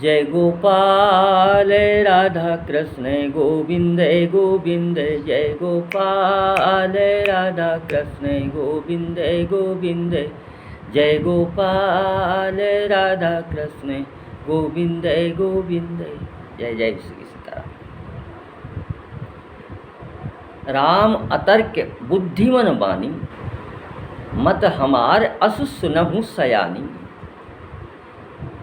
जय गोपाल राधा कृष्ण गोविंद गोविंद, जय गोपाल राधा कृष्ण गोविंद गोविंद, जय गोपाल राधा कृष्ण गोविंद गोविंद। जय जय श्री सीताराम। राम अतर्क बुद्धिमन बानी, मत हमार असु सुनहु सयानी।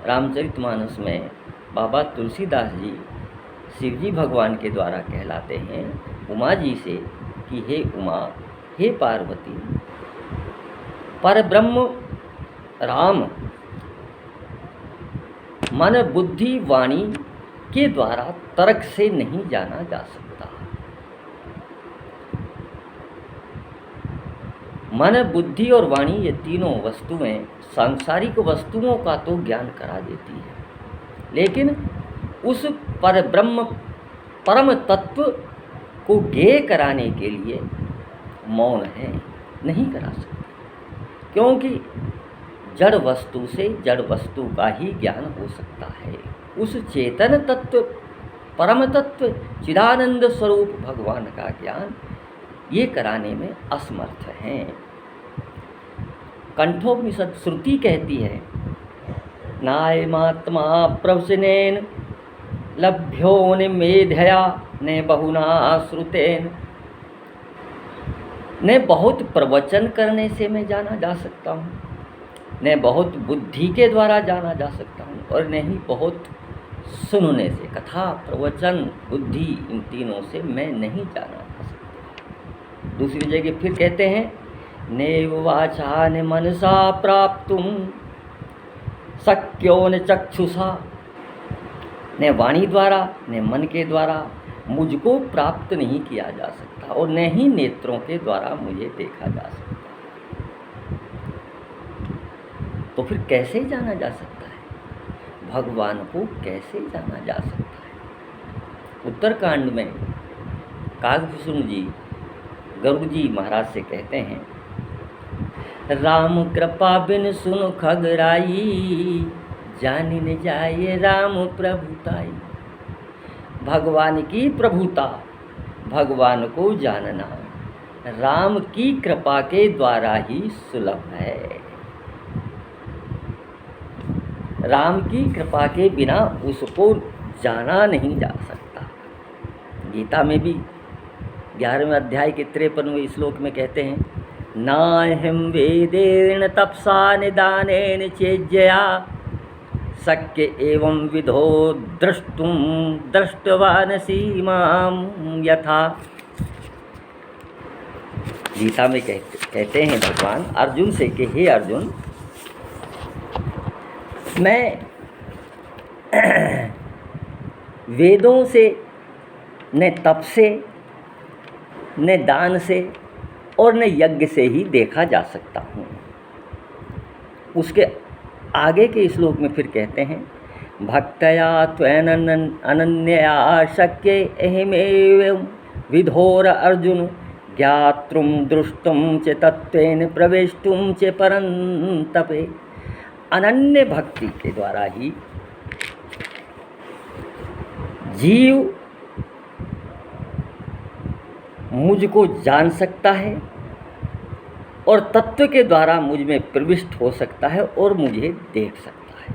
रामचरितमानस में बाबा तुलसीदास जी शिव जी भगवान के द्वारा कहलाते हैं उमा जी से कि हे उमा, हे पार्वती, परब्रह्म राम मन बुद्धि वाणी के द्वारा तर्क से नहीं जाना जा सकता। मन, बुद्धि और वाणी ये तीनों वस्तुएं सांसारिक वस्तुओं का तो ज्ञान करा देती है, लेकिन उस परब्रह्म परम तत्व को ज्ञेय कराने के लिए मौन है, नहीं करा सकती। क्योंकि जड़ वस्तु से जड़ वस्तु का ही ज्ञान हो सकता है। उस चेतन तत्व, परम तत्व, चिदानंद स्वरूप भगवान का ज्ञान ये कराने में असमर्थ हैं। कंठोपनिषद श्रुति कहती है, नायमात्मा प्रवचनेन लभ्यो मेधया ने बहुना श्रुतेन। ने बहुत प्रवचन करने से मैं जाना जा सकता हूँ, न बहुत बुद्धि के द्वारा जाना जा सकता हूँ, और न ही बहुत सुनने से, कथा, प्रवचन, बुद्धि, इन तीनों से मैं नहीं जाना जा सकता। दूसरी जगह फिर कहते हैं, नैव वाचा न मनसा प्राप्तुम शक्यो न चक्षुषा। न वाणी द्वारा न मन के द्वारा मुझको प्राप्त नहीं किया जा सकता, और न ही नेत्रों के द्वारा मुझे देखा जा सकता। तो फिर कैसे जाना जा सकता है? भगवान को कैसे जाना जा सकता है? उत्तरकांड में कागभूषण जी गरुड़ जी महाराज से कहते हैं, राम कृपा बिन सुन खगराई, जानी न जाए राम प्रभुताई। भगवान की प्रभुता, भगवान को जानना राम की कृपा के द्वारा ही सुलभ है। राम की कृपा के बिना उसको जाना नहीं जा सकता। गीता में भी 11वें अध्याय के 53वें श्लोक में कहते हैं, नाहं वेदेन तपसा निदानेन चेज्जया शक्य एवं विधो द्रष्टुम दृष्टवानसि मां यथा। गीता में कहते हैं भगवान अर्जुन से कि हे अर्जुन, मैं वेदों से, न तप से, न दान से और न यज्ञ से ही देखा जा सकता हूँ। उसके आगे के श्लोक में फिर कहते हैं, भक्तया त्वेन अनन्या शक्य अहमेव विधोर अर्जुन ज्ञातृम दृष्टुम च तत्वेन प्रवेष्टुम च परन्तपे। अनन्य भक्ति के द्वारा ही जीव मुझको जान सकता है और तत्व के द्वारा मुझ में प्रविष्ट हो सकता है और मुझे देख सकता है।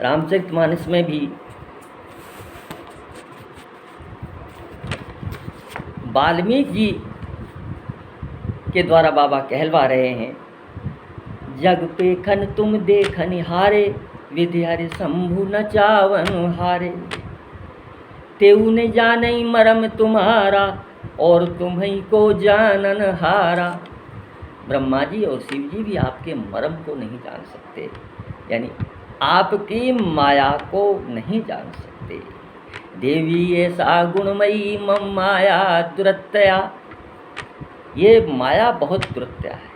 रामचरितमानस में भी वाल्मीकि जी के द्वारा बाबा कहलवा रहे हैं, जग पेखन तुम देखन हारे, विधि हरि शंभु न चावन हारे। तेऊ ने जानई मरम तुम्हारा, और तुम्हीं को जानन हारा। ब्रह्मा जी और शिव जी भी आपके मरम को नहीं जान सकते, यानी आपकी माया को नहीं जान सकते। देवी ऐसा गुणमयी मम माया दुरत्या। ये माया बहुत दुरत्या है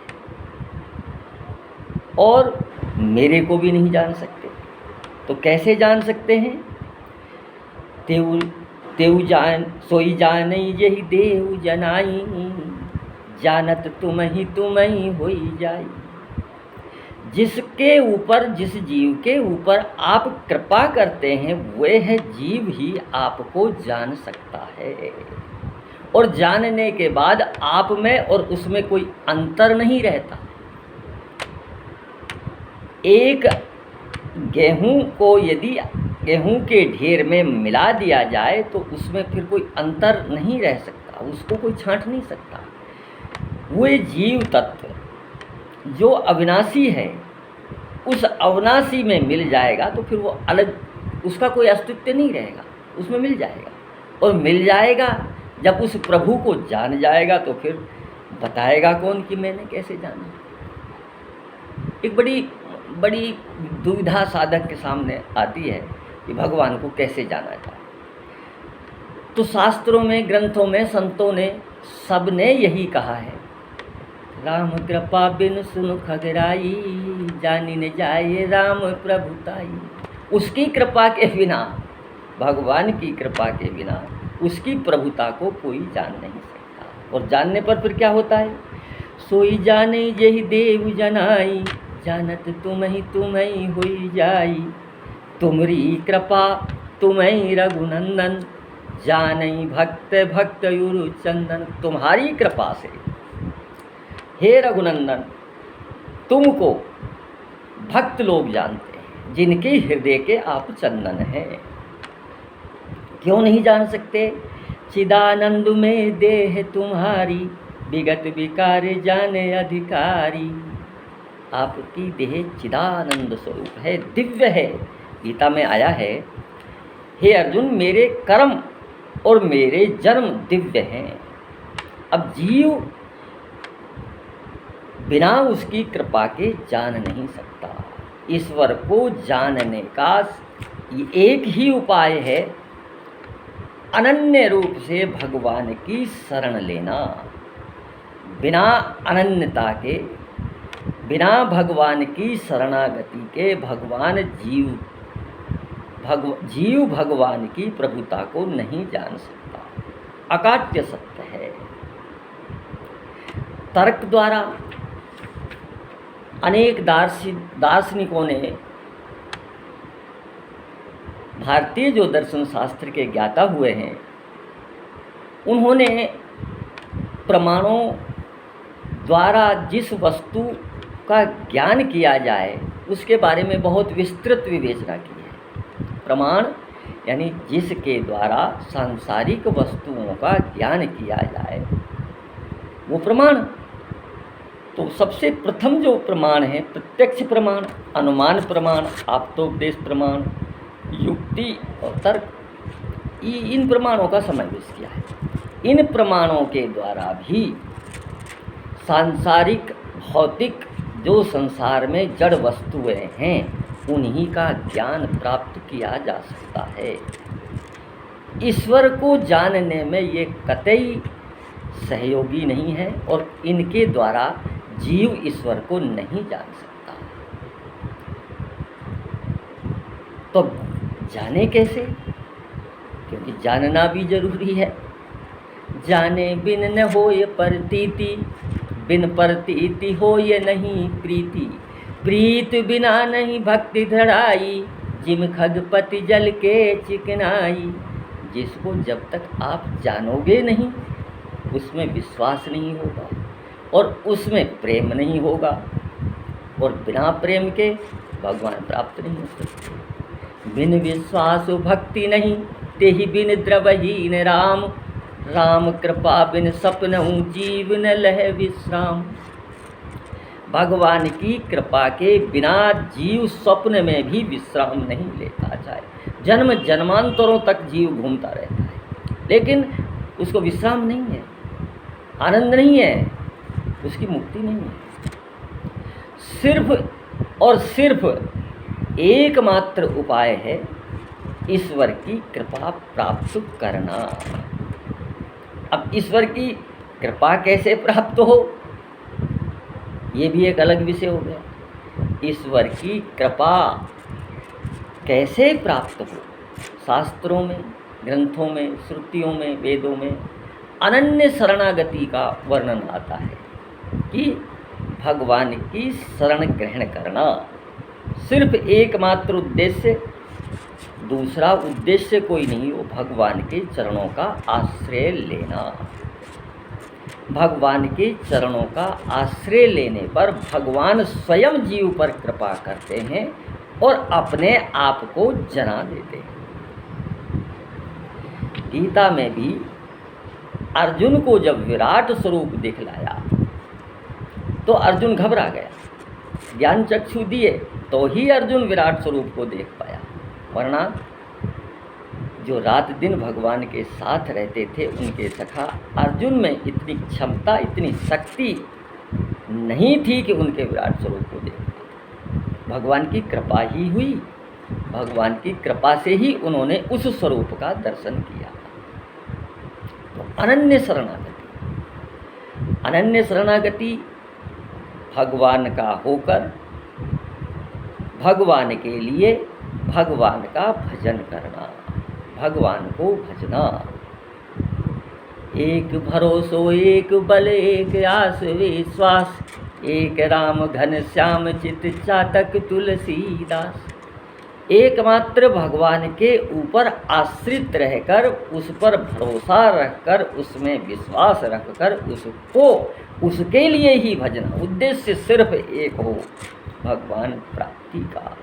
और मेरे को भी नहीं जान सकते। तो कैसे जान सकते हैं? तेऊ जान सोई जानई यही देहु जनाई, जानत तुम ही होई जाई। जिसके ऊपर, जिस जीव के ऊपर आप कृपा करते हैं, वह जीव ही आपको जान सकता है। और जानने के बाद आप में और उसमें कोई अंतर नहीं रहता। एक गेहूं को यदि गेहूं के ढेर में मिला दिया जाए तो उसमें फिर कोई अंतर नहीं रह सकता, उसको कोई छांट नहीं सकता। वो जीव तत्व जो अविनाशी है, उस अविनाशी में मिल जाएगा तो फिर वो अलग, उसका कोई अस्तित्व नहीं रहेगा, उसमें मिल जाएगा। और मिल जाएगा जब उस प्रभु को जान जाएगा तो फिर बताएगा कौन कि मैंने कैसे जाना। एक बड़ी दुविधा साधक के सामने आती है कि भगवान को कैसे जाना जाए। तो शास्त्रों में, ग्रंथों में, संतों ने, सबने यही कहा है, राम कृपा बिन सुन खगराई, जानी न जाए राम प्रभुताई। उसकी कृपा के बिना, भगवान की कृपा के बिना उसकी प्रभुता को कोई जान नहीं सकता। और जानने पर फिर क्या होता है, सोई जाने यही देव जनाई, जानत तुम्हें होई जाई। तुमरी कृपा तुम्हें रघुनंदन, जानई भक्त भक्त युरु चंदन। तुम्हारी कृपा से हे रघुनंदन, तुमको भक्त लोग जानते हैं, जिनके हृदय के आप चंदन हैं। क्यों नहीं जान सकते? चिदानंद में देह तुम्हारी, विगत विकार जाने अधिकारी। आपकी देह चिदानंद स्वरूप है, दिव्य है। गीता में आया है, हे अर्जुन, मेरे कर्म और मेरे जन्म दिव्य हैं। अब जीव बिना उसकी कृपा के जान नहीं सकता। ईश्वर को जानने का एक ही उपाय है, अनन्य रूप से भगवान की शरण लेना। बिना अनन्यता के, बिना भगवान की शरणागति के जीव भगवान की प्रभुता को नहीं जान सकता। अकाट्य सत्य है। तर्क द्वारा अनेक दार्शनिकों ने, भारतीय जो दर्शन शास्त्र के ज्ञाता हुए हैं, उन्होंने प्रमाणों द्वारा जिस वस्तु का ज्ञान किया जाए उसके बारे में बहुत विस्तृत विवेचना की है। प्रमाण यानी जिसके द्वारा सांसारिक वस्तुओं का ज्ञान किया जाए वो प्रमाण। तो सबसे प्रथम जो प्रमाण है, प्रत्यक्ष प्रमाण, अनुमान प्रमाण, आप्तोपदेश प्रमाण, युक्ति और तर्क, इन प्रमाणों का समावेश किया है। इन प्रमाणों के द्वारा भी सांसारिक भौतिक जो संसार में जड़ वस्तुएं हैं उन्हीं का ज्ञान प्राप्त किया जा सकता है। ईश्वर को जानने में ये कतई सहयोगी नहीं है और इनके द्वारा जीव ईश्वर को नहीं जान सकता। तो जाने कैसे? क्योंकि जानना भी जरूरी है। जाने बिन न होय प्रतीति, बिन प्रतीति होय नहीं प्रीति। प्रीत बिना नहीं भक्ति धड़ाई, जिम खगपति जल के चिकनाई। जिसको जब तक आप जानोगे नहीं उसमें विश्वास नहीं होगा और उसमें प्रेम नहीं होगा, और बिना प्रेम के भगवान प्राप्त नहीं हो सकते। बिन विश्वास भक्ति नहीं, तेहि बिन द्रवहीन राम। राम कृपा बिन सपनहु जीव न लह विश्राम। भगवान की कृपा के बिना जीव स्वप्न में भी विश्राम नहीं लेता। चाहे जन्म जन्मांतरों तक जीव घूमता रहता है, लेकिन उसको विश्राम नहीं है, आनंद नहीं है, उसकी मुक्ति नहीं है। सिर्फ और सिर्फ एकमात्र उपाय है ईश्वर की कृपा प्राप्त करना। अब ईश्वर की कृपा कैसे प्राप्त हो, ये भी एक अलग विषय हो गया। ईश्वर की कृपा कैसे प्राप्त हो, शास्त्रों में, ग्रंथों में, श्रुतियों में, वेदों में अनन्य शरणागति का वर्णन आता है कि भगवान की शरण ग्रहण करना, सिर्फ एकमात्र उद्देश्य, दूसरा उद्देश्य कोई नहीं, वो भगवान के चरणों का आश्रय लेना। भगवान के चरणों का आश्रय लेने पर भगवान स्वयं जीव पर कृपा करते हैं और अपने आप को जना देते हैं। गीता में भी अर्जुन को जब विराट स्वरूप दिखलाया तो अर्जुन घबरा गया, ज्ञान चक्षु दिए तो ही अर्जुन विराट स्वरूप को देख पाया, वरना जो रात दिन भगवान के साथ रहते थे उनके सखा अर्जुन में इतनी क्षमता, इतनी शक्ति नहीं थी कि उनके विराट स्वरूप को देख पाए। भगवान की कृपा ही हुई, भगवान की कृपा से ही उन्होंने उस स्वरूप का दर्शन किया। तो अनन्य शरणागति, अनन्य शरणागति भगवान का होकर भगवान के लिए भगवान का भजन करना, भगवान को भजना। एक भरोसो एक बल एक आस विश्वास, एक राम घन श्याम चित चातक तुलसीदास। एकमात्र भगवान के ऊपर आश्रित रहकर, उस पर भरोसा रखकर, उसमें विश्वास रखकर उसको, उसके लिए ही भजना। उद्देश्य सिर्फ एक हो, भगवान प्राप्ति का।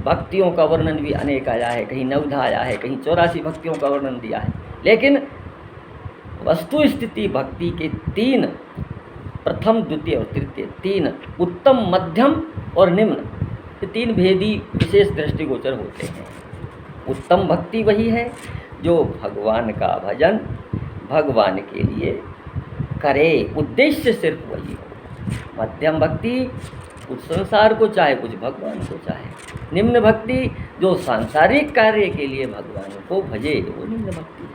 भक्तियों का वर्णन भी अनेक आया है, कहीं 9 आया है, कहीं 84 भक्तियों का वर्णन दिया है, लेकिन वस्तु स्थिति भक्ति के 3, प्रथम द्वितीय और तृतीय 3, उत्तम मध्यम और निम्न, ये 3 भेदी विशेष दृष्टिगोचर होते हैं। उत्तम भक्ति वही है जो भगवान का भजन भगवान के लिए करे, उद्देश्य सिर्फ वही हो। मध्यम भक्ति कुछ संसार को चाहे, कुछ भगवान को चाहे। निम्न भक्ति जो सांसारिक कार्य के लिए भगवान को भजे, वो निम्न भक्ति है।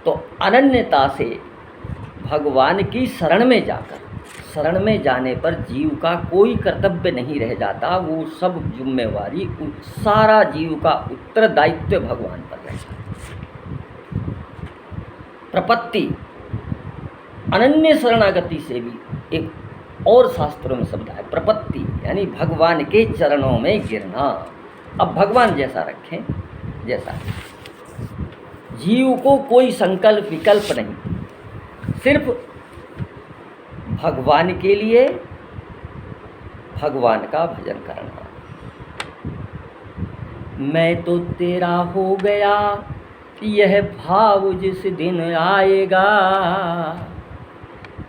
तो अनन्यता से भगवान की शरण में जाकर, शरण में जाने पर जीव का कोई कर्तव्य नहीं रह जाता, वो सब जिम्मेवारी, सारा जीव का उत्तरदायित्व भगवान पर रहता है। प्रपत्ति, अनन्य शरणागति से भी एक और शास्त्रों में शब्द है प्रपत्ति, यानी भगवान के चरणों में गिरना। अब भगवान जैसा रखें, जैसा जीव को कोई संकल्प विकल्प नहीं, सिर्फ भगवान के लिए भगवान का भजन करना। मैं तो तेरा हो गया यह भाव जिस दिन आएगा,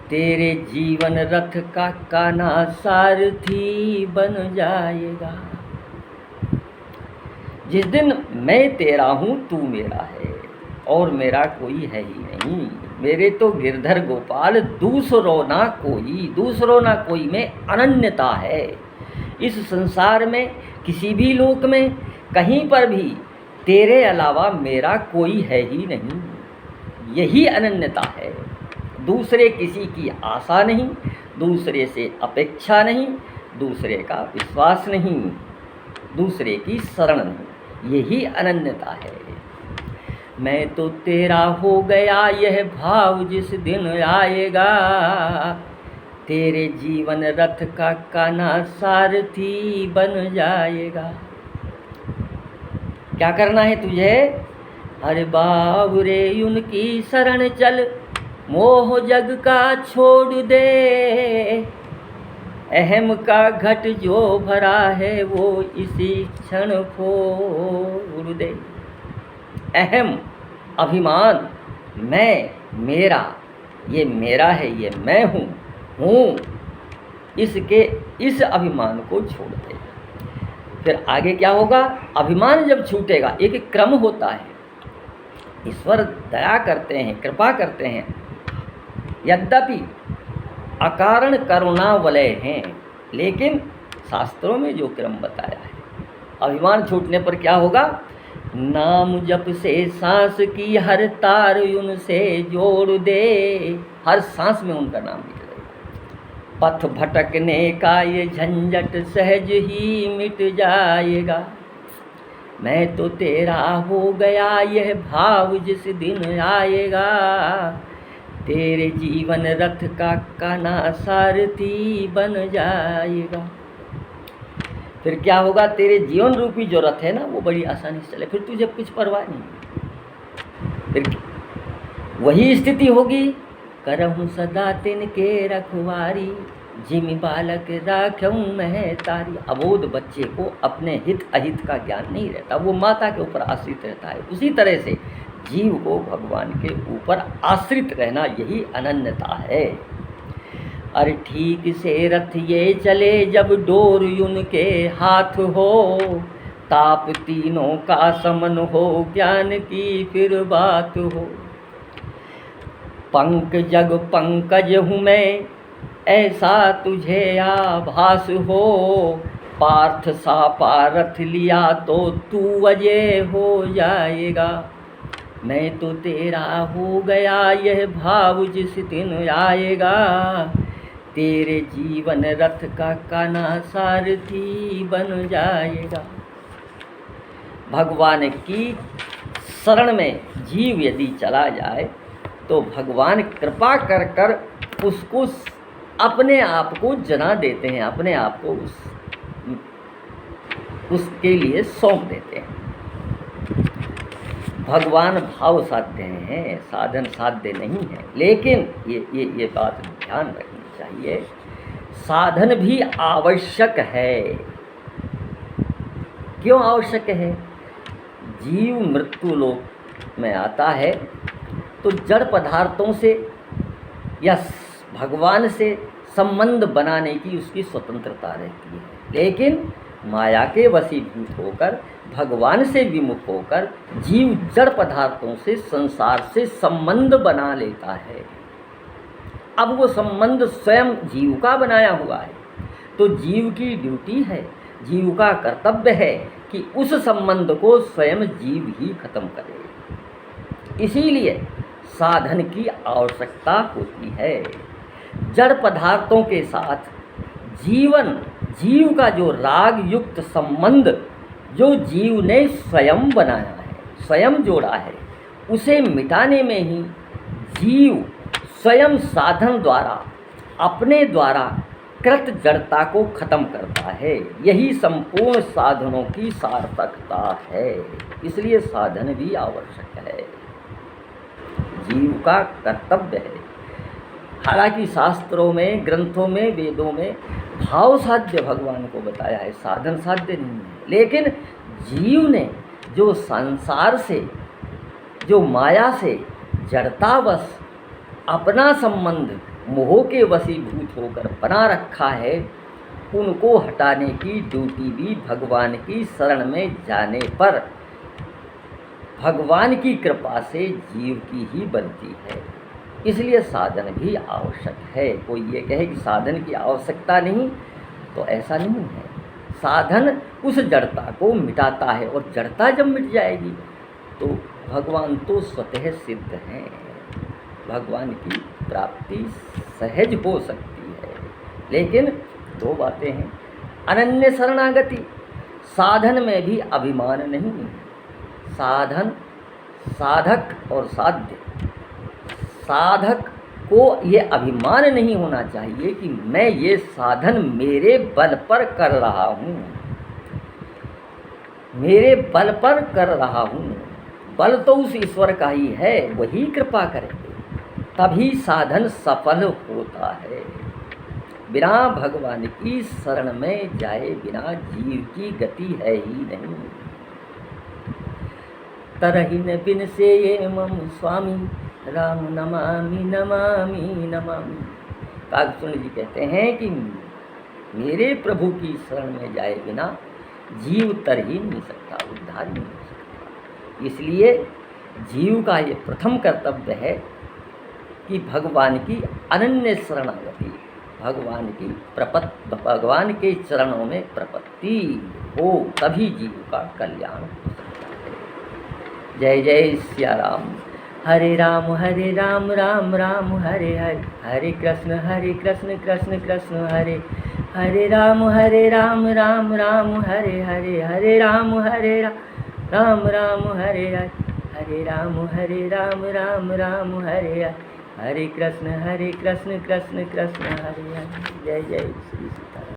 तेरे जीवन रथ का कान्हा सारथी बन जाएगा। जिस दिन मैं तेरा हूँ तू मेरा है और मेरा कोई है ही नहीं, मेरे तो गिरधर गोपाल दूसरों ना कोई में अनन्यता है। इस संसार में किसी भी लोक में कहीं पर भी तेरे अलावा मेरा कोई है ही नहीं, यही अनन्यता है। दूसरे किसी की आशा नहीं, दूसरे से अपेक्षा नहीं, दूसरे का विश्वास नहीं, दूसरे की शरण नहीं, यही अनन्यता है। मैं तो तेरा हो गया यह भाव जिस दिन आएगा, तेरे जीवन रथ का कान्हा सारथी बन जाएगा। क्या करना है तुझे? अरे बाबुरे उनकी शरण चल, मोह जग का छोड़ दे, अहम का घट जो भरा है वो इसी क्षण फोड़ दे। अहम, अभिमान, मैं, मेरा, ये मेरा है, ये मैं हूँ, इस अभिमान को छोड़ दे। फिर आगे क्या होगा? अभिमान जब छूटेगा, एक क्रम होता है। ईश्वर दया करते हैं, कृपा करते हैं, यद्यपि अकारण करुणा वलय हैं, लेकिन शास्त्रों में जो क्रम बताया है, अभिमान छूटने पर क्या होगा? नाम जप से सांस की हर तार उनसे जोड़ दे, हर सांस में उनका नाम निकलेगा। पथ भटकने का ये झंझट सहज ही मिट जाएगा। मैं तो तेरा हो गया यह भाव जिस दिन आएगा, तेरे जीवन रथ का काना सारथी बन जाएगा। फिर क्या होगा, तेरे जीवन रूपी जो रथ है ना वो बड़ी आसानी से चले, फिर तुझे कुछ परवाह नहीं। फिर वही स्थिति होगी, करहूँ सदा तिनके रखवारी, जिमि बालक राखूं मैं तारी। अबोध बच्चे को अपने हित अहित का ज्ञान नहीं रहता, वो माता के ऊपर आश्रित रहता है। उसी तरह से जीव को भगवान के ऊपर आश्रित रहना यही अनन्यता है। अरे ठीक से रथ ये चले जब डोर उनके हाथ हो, ताप तीनों का समन हो, ज्ञान की फिर बात हो। पंक जग पंकज हूँ मैं, ऐसा तुझे आभास हो, पार्थ सा पारथ लिया तो तू अजय हो जाएगा। मैं तो तेरा हो गया यह भाव जिस दिन आएगा, तेरे जीवन रथ का काना सारथी बन जाएगा। भगवान की शरण में जीव यदि चला जाए तो भगवान कृपा कर कर उसको अपने आप को जना देते हैं, अपने आप को उसके लिए सौंप देते हैं। भगवान भाव साध्य हैं, साधन साध्य नहीं है। लेकिन ये बात ध्यान रखनी चाहिए, साधन भी आवश्यक है। क्यों आवश्यक है? जीव मृत्यु लोक में आता है तो जड़ पदार्थों से या भगवान से संबंध बनाने की उसकी स्वतंत्रता रहती है, लेकिन माया के वशीभूत होकर भगवान से विमुख होकर जीव जड़ पदार्थों से, संसार से संबंध बना लेता है। अब वो संबंध स्वयं जीव का बनाया हुआ है, तो जीव की ड्यूटी है, जीव का कर्तव्य है कि उस संबंध को स्वयं जीव ही खत्म करे। इसीलिए साधन की आवश्यकता होती है। जड़ पदार्थों के साथ जीव का जो राग युक्त संबंध जो जीव ने स्वयं बनाया है, स्वयं जोड़ा है, उसे मिटाने में ही जीव स्वयं साधन द्वारा, अपने द्वारा कृत जड़ता को खत्म करता है। यही संपूर्ण साधनों की सार्थकता है। इसलिए साधन भी आवश्यक है, जीव का कर्तव्य है। हालांकि शास्त्रों में, ग्रंथों में, वेदों में भाव साध्य भगवान को बताया है, साधन साध्य नहीं है। लेकिन जीव ने जो संसार से, जो माया से जड़तावश अपना संबंध मोह के वशीभूत होकर बना रखा है, उनको हटाने की ड्यूटी भी भगवान की शरण में जाने पर भगवान की कृपा से जीव की ही बनती है। इसलिए साधन भी आवश्यक है। कोई ये कहे कि साधन की आवश्यकता नहीं, तो ऐसा नहीं है। साधन उस जड़ता को मिटाता है, और जड़ता जब मिट जाएगी तो भगवान तो स्वतः सिद्ध हैं, भगवान की प्राप्ति सहज हो सकती है। लेकिन दो बातें हैं, अनन्य शरणागति, साधन में भी अभिमान नहीं। साधन, साधक और साध्य, साधक को ये अभिमान नहीं होना चाहिए कि मैं ये साधन मेरे बल पर कर रहा हूँ, मेरे बल पर कर रहा हूँ। बल तो उस ईश्वर का ही है, वही कृपा करेंगे, तभी साधन सफल होता है। बिना भगवान की शरण में जाए बिना जीव की गति है ही नहीं। तरहिन बिन से ये मम स्वामी, राम नमामि नमामि नमामि। कागभूषण जी कहते हैं कि मेरे प्रभु की शरण में जाए बिना जीव तर ही नहीं सकता, उद्धार नहीं हो सकता। इसलिए जीव का ये प्रथम कर्तव्य है कि भगवान की अनन्य शरणागति, भगवान के चरणों में प्रपत्ति हो, तभी जीव का कल्याण हो सकता है। जय जय सिया राम। हरे राम राम राम हरे हरे, हरे कृष्ण कृष्ण कृष्ण हरे, हरे राम राम राम हरे हरे, हरे राम राम राम हरे हरे, हरे राम राम राम हरे हरे, हरे कृष्ण कृष्ण कृष्ण हरे हरे। जय जय श्री सीताराम।